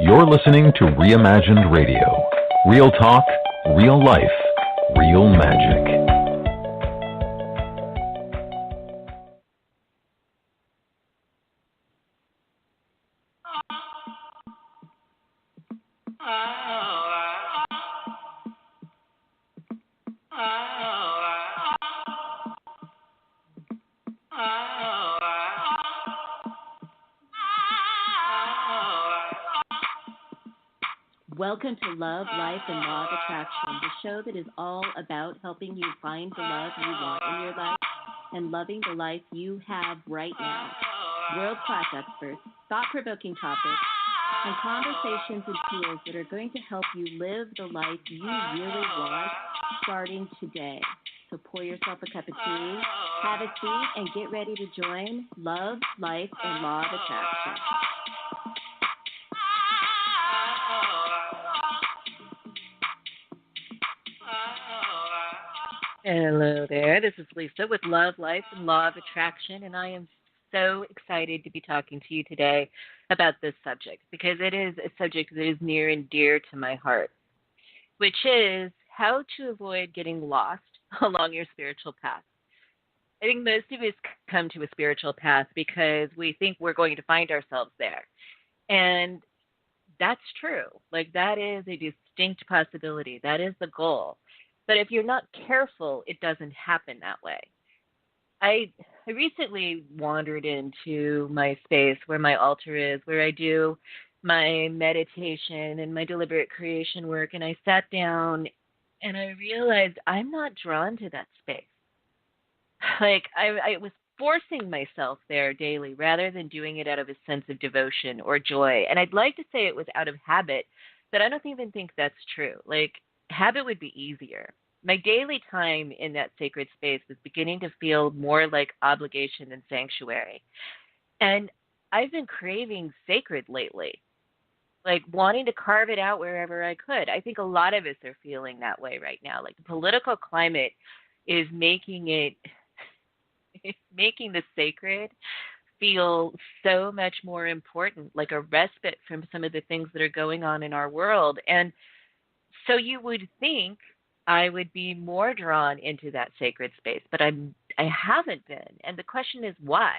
You're listening to Reimagined Radio. Real talk, real life, real magic. Welcome to Love, Life, and Law of Attraction, the show that is all about helping you find the love you want in your life and loving the life you have right now. World-class experts, thought-provoking topics, and conversations and tools that are going to help you live the life you really want starting today. So pour yourself a cup of tea, have a seat, and get ready to join Love, Life, and Law of Attraction. Hello there. This is Lisa with Love, Life, and Law of Attraction, and I am so excited to be talking to you today about this subject because it is a subject that is near and dear to my heart, which is how to avoid getting lost along your spiritual path. I think most of us come to a spiritual path because we think we're going to find ourselves there. And that's true. Like, that is a distinct possibility. That is the goal. But if you're not careful, it doesn't happen that way. I recently wandered into my space where my altar is, where I do my meditation and my deliberate creation work, and I sat down and I realized I'm not drawn to that space. Like, I was forcing myself there daily rather than doing it out of a sense of devotion or joy. And I'd like to say it was out of habit, but I don't even think that's true. Like, habit would be easier. My daily time in that sacred space was beginning to feel more like obligation than sanctuary. And I've been craving sacred lately, like wanting to carve it out wherever I could. I think a lot of us are feeling that way right now. Like, the political climate is making it's making the sacred feel so much more important, like a respite from some of the things that are going on in our world. And so you would think I would be more drawn into that sacred space, but I haven't been. And the question is why?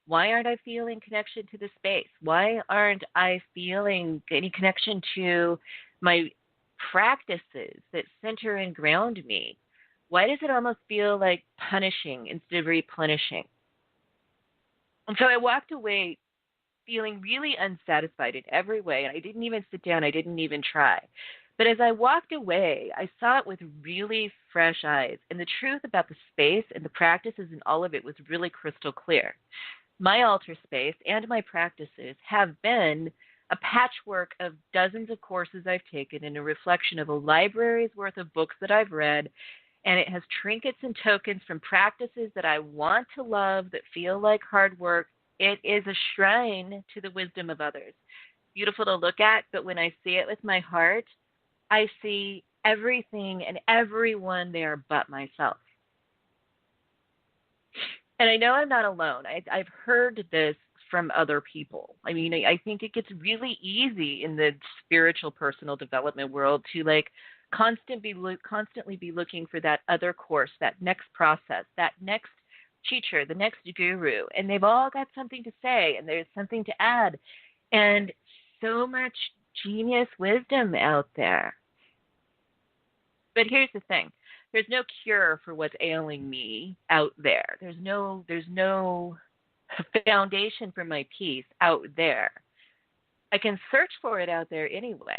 Why aren't I feeling connection to the space? Why aren't I feeling any connection to my practices that center and ground me? Why does it almost feel like punishing instead of replenishing? And so I walked away feeling really unsatisfied in every way. And I didn't even sit down. I didn't even try. But as I walked away, I saw it with really fresh eyes. And the truth about the space and the practices and all of it was really crystal clear. My altar space and my practices have been a patchwork of dozens of courses I've taken and a reflection of a library's worth of books that I've read. And it has trinkets and tokens from practices that I want to love that feel like hard work. It is a shrine to the wisdom of others. Beautiful to look at, but when I see it with my heart, I see everything and everyone there but myself. And I know I'm not alone. I've heard this from other people. I mean, I think it gets really easy in the spiritual personal development world to constantly be looking for that other course, that next process, that next teacher, the next guru. And they've all got something to say and there's something to add. And so much genius wisdom out there. But here's the thing. There's no cure for what's ailing me out there. There's no foundation for my peace out there. I can search for it out there anyway.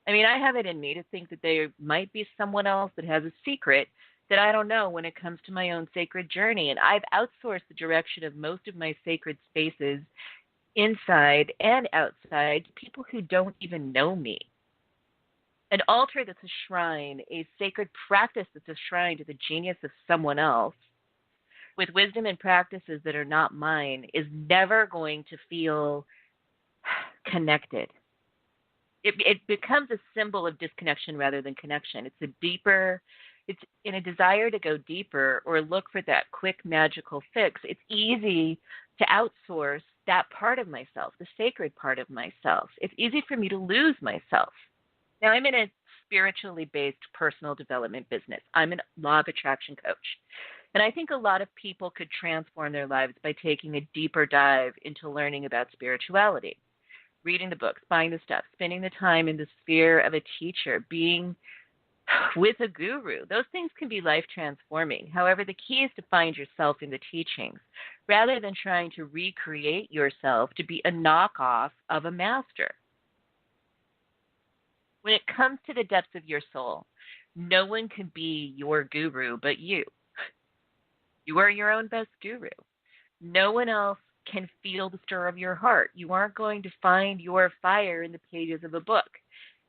I mean, I have it in me to think that there might be someone else that has a secret that I don't know when it comes to my own sacred journey. And I've outsourced the direction of most of my sacred spaces inside and outside to people who don't even know me. An altar that's a shrine, a sacred practice that's a shrine to the genius of someone else, with wisdom and practices that are not mine, is never going to feel connected. It becomes a symbol of disconnection rather than connection. It's in a desire to go deeper or look for that quick magical fix. It's easy to outsource that part of myself, the sacred part of myself. It's easy for me to lose myself. Now, I'm in a spiritually based personal development business. I'm a law of attraction coach. And I think a lot of people could transform their lives by taking a deeper dive into learning about spirituality, reading the books, buying the stuff, spending the time in the sphere of a teacher, being with a guru. Those things can be life transforming. However, the key is to find yourself in the teachings rather than trying to recreate yourself to be a knockoff of a master. When it comes to the depths of your soul, no one can be your guru but you. You are your own best guru. No one else can feel the stir of your heart. You aren't going to find your fire in the pages of a book.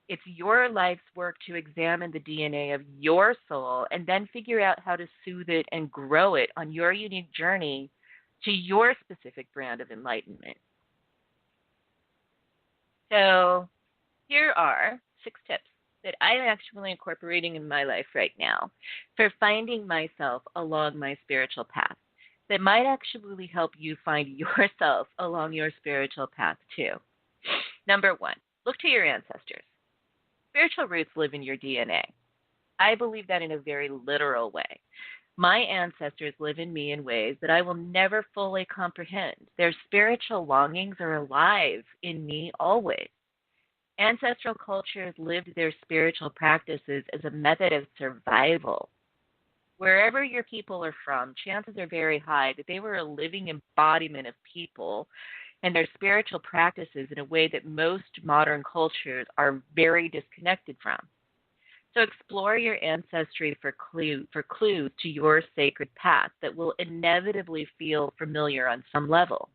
It's your life's work to examine the DNA of your soul and then figure out how to soothe it and grow it on your unique journey to your specific brand of enlightenment. So, here are 6 tips that I'm actually incorporating in my life right now for finding myself along my spiritual path that might actually help you find yourself along your spiritual path too. Number 1, look to your ancestors. Spiritual roots live in your DNA. I believe that in a very literal way. My ancestors live in me in ways that I will never fully comprehend. Their spiritual longings are alive in me always. Ancestral cultures lived their spiritual practices as a method of survival. Wherever your people are from, chances are very high that they were a living embodiment of people and their spiritual practices in a way that most modern cultures are very disconnected from. So explore your ancestry for clues to your sacred path that will inevitably feel familiar on some level.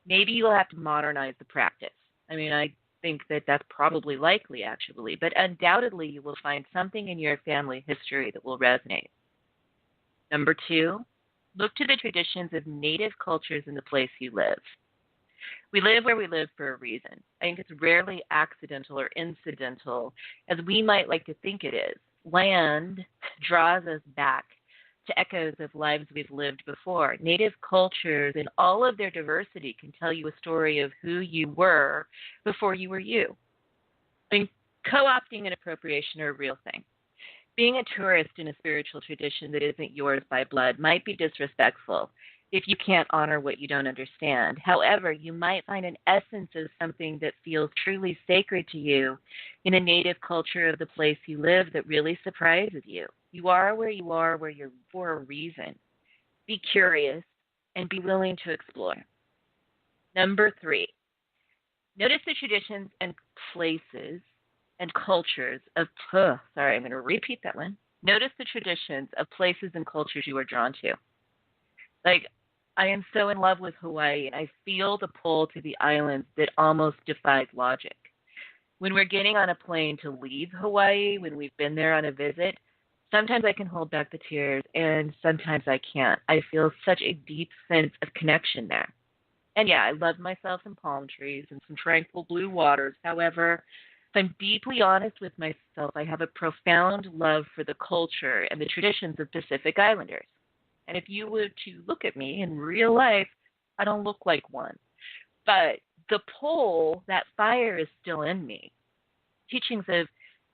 Maybe you'll have to modernize the practice. I think that that's probably likely, actually, but undoubtedly you will find something in your family history that will resonate. Number 2, look to the traditions of native cultures in the place you live. We live where we live for a reason. I think it's rarely accidental or incidental, as we might like to think it is. Land draws us back to echoes of lives we've lived before. Native cultures, in all of their diversity, can tell you a story of who you were before you were you. Co-opting and appropriation are a real thing. Being a tourist in a spiritual tradition that isn't yours by blood might be disrespectful if you can't honor what you don't understand. However, you might find an essence of something that feels truly sacred to you in a native culture of the place you live that really surprises you. You are where you are for a reason. Be curious and be willing to explore. Number 3, notice the traditions and places and cultures of, I'm going to repeat that one. Notice the traditions of places and cultures you are drawn to. I am so in love with Hawaii, and I feel the pull to the islands that almost defies logic. When we're getting on a plane to leave Hawaii, when we've been there on a visit, sometimes I can hold back the tears, and sometimes I can't. I feel such a deep sense of connection there. And yeah, I love myself some palm trees and some tranquil blue waters. However, if I'm deeply honest with myself, I have a profound love for the culture and the traditions of Pacific Islanders. And if you were to look at me in real life, I don't look like one. But the pull, that fire is still in me. Teachings of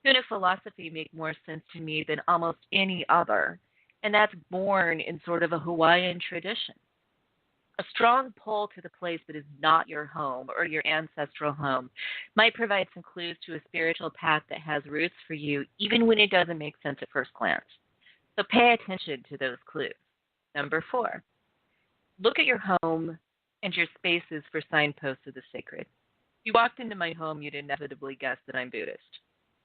Tuna philosophy make more sense to me than almost any other, and that's born in sort of a Hawaiian tradition. A strong pull to the place that is not your home or your ancestral home might provide some clues to a spiritual path that has roots for you, even when it doesn't make sense at first glance. So pay attention to those clues. Number 4, look at your home and your spaces for signposts of the sacred. If you walked into my home, you'd inevitably guess that I'm Buddhist.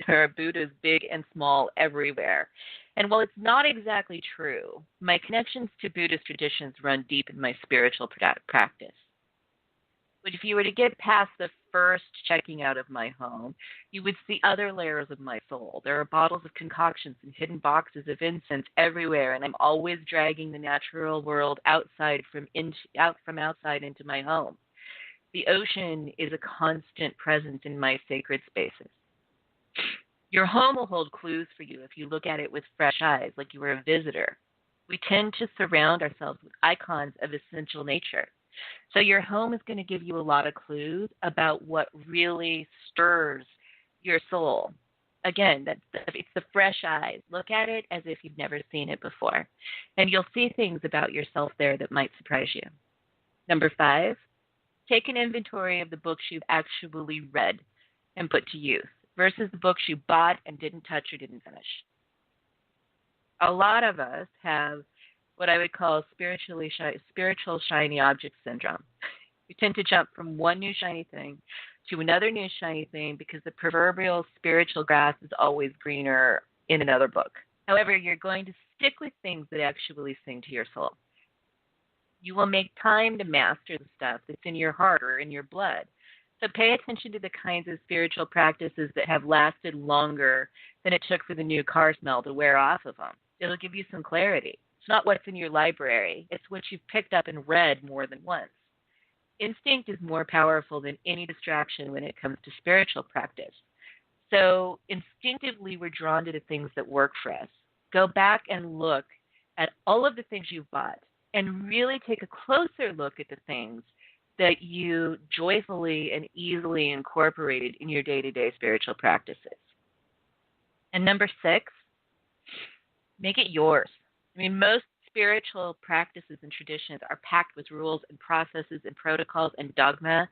There are Buddhas big and small everywhere. And while it's not exactly true, my connections to Buddhist traditions run deep in my spiritual practice. But if you were to get past the first checking out of my home, you would see other layers of my soul. There are bottles of concoctions and hidden boxes of incense everywhere, and I'm always dragging the natural world outside from outside into my home. The ocean is a constant presence in my sacred spaces. Your home will hold clues for you if you look at it with fresh eyes, like you were a visitor. We tend to surround ourselves with icons of essential nature. So your home is going to give you a lot of clues about what really stirs your soul. Again, it's the fresh eyes. Look at it as if you've never seen it before. And you'll see things about yourself there that might surprise you. Number 5, take an inventory of the books you've actually read and put to use versus the books you bought and didn't touch or didn't finish. A lot of us have what I would call spiritual shiny object syndrome. We tend to jump from one new shiny thing to another new shiny thing because the proverbial spiritual grass is always greener in another book. However, you're going to stick with things that actually sing to your soul. You will make time to master the stuff that's in your heart or in your blood. So pay attention to the kinds of spiritual practices that have lasted longer than it took for the new car smell to wear off of them. It'll give you some clarity. It's not what's in your library. It's what you've picked up and read more than once. Instinct is more powerful than any distraction when it comes to spiritual practice. So instinctively, we're drawn to the things that work for us. Go back and look at all of the things you've bought and really take a closer look at the things that you joyfully and easily incorporated in your day-to-day spiritual practices. And number 6, make it yours. I mean, most spiritual practices and traditions are packed with rules and processes and protocols and dogma.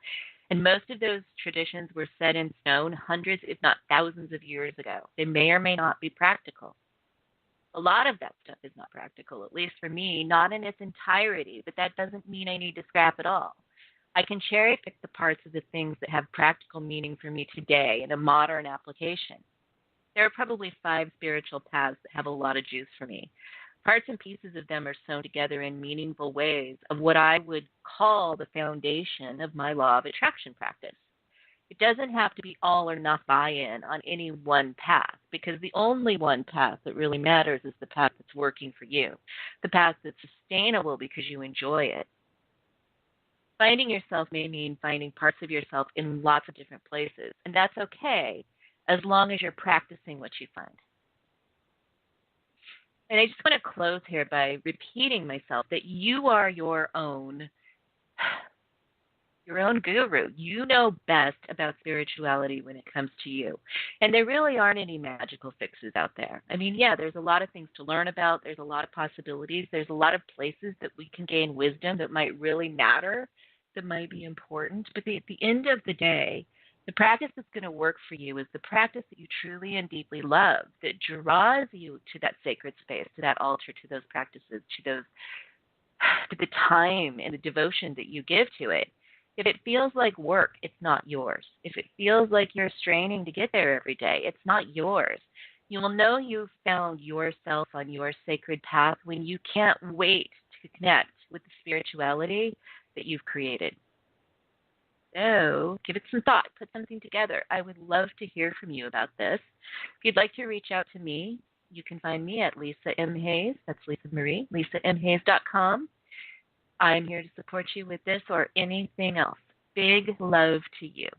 And most of those traditions were set in stone hundreds, if not thousands of years ago. They may or may not be practical. A lot of that stuff is not practical, at least for me, not in its entirety, but that doesn't mean I need to scrap it all. I can cherry pick the parts of the things that have practical meaning for me today in a modern application. There are probably 5 spiritual paths that have a lot of juice for me. Parts and pieces of them are sewn together in meaningful ways of what I would call the foundation of my law of attraction practice. It doesn't have to be all or not buy-in on any one path, because the only one path that really matters is the path that's working for you, the path that's sustainable because you enjoy it. Finding yourself may mean finding parts of yourself in lots of different places, and that's okay as long as you're practicing what you find. And I just want to close here by repeating myself that you are your own guru. You know best about spirituality when it comes to you. And there really aren't any magical fixes out there. I mean, yeah, there's a lot of things to learn about. There's a lot of possibilities. There's a lot of places that we can gain wisdom that might really matter, that might be important. But at the end of the day, the practice that's going to work for you is the practice that you truly and deeply love, that draws you to that sacred space, to that altar, to those practices, to the time and the devotion that you give to it. If it feels like work, it's not yours. If it feels like you're straining to get there every day, it's not yours. You will know you've found yourself on your sacred path when you can't wait to connect with the spirituality that you've created. So give it some thought. Put something together. I would love to hear from you about this. If you'd like to reach out to me, you can find me at Lisa M. Hayes. That's Lisa Marie, lisamhayes.com. I'm here to support you with this or anything else. Big love to you.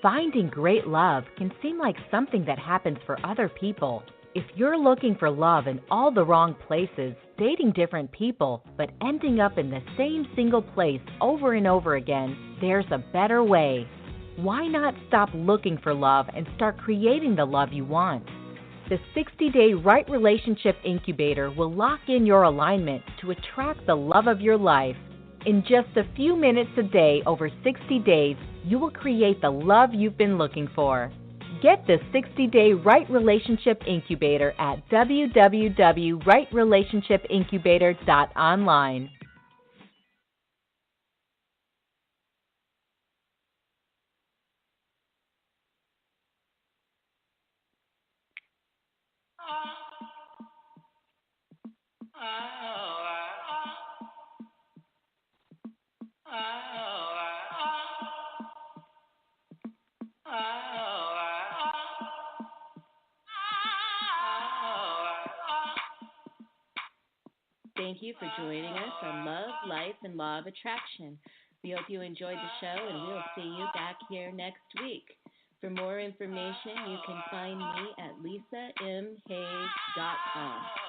Finding great love can seem like something that happens for other people. If you're looking for love in all the wrong places, dating different people, but ending up in the same single place over and over again, there's a better way. Why not stop looking for love and start creating the love you want? The 60-day Right Relationship Incubator will lock in your alignment to attract the love of your life. In just a few minutes a day over 60 days, you will create the love you've been looking for. Get the 60-day Right Relationship Incubator at www.rightrelationshipincubator.online. Thank you for joining us on Love, Life, and Law of Attraction. We hope you enjoyed the show, and we'll see you back here next week. For more information, you can find me at lisamhayes.com.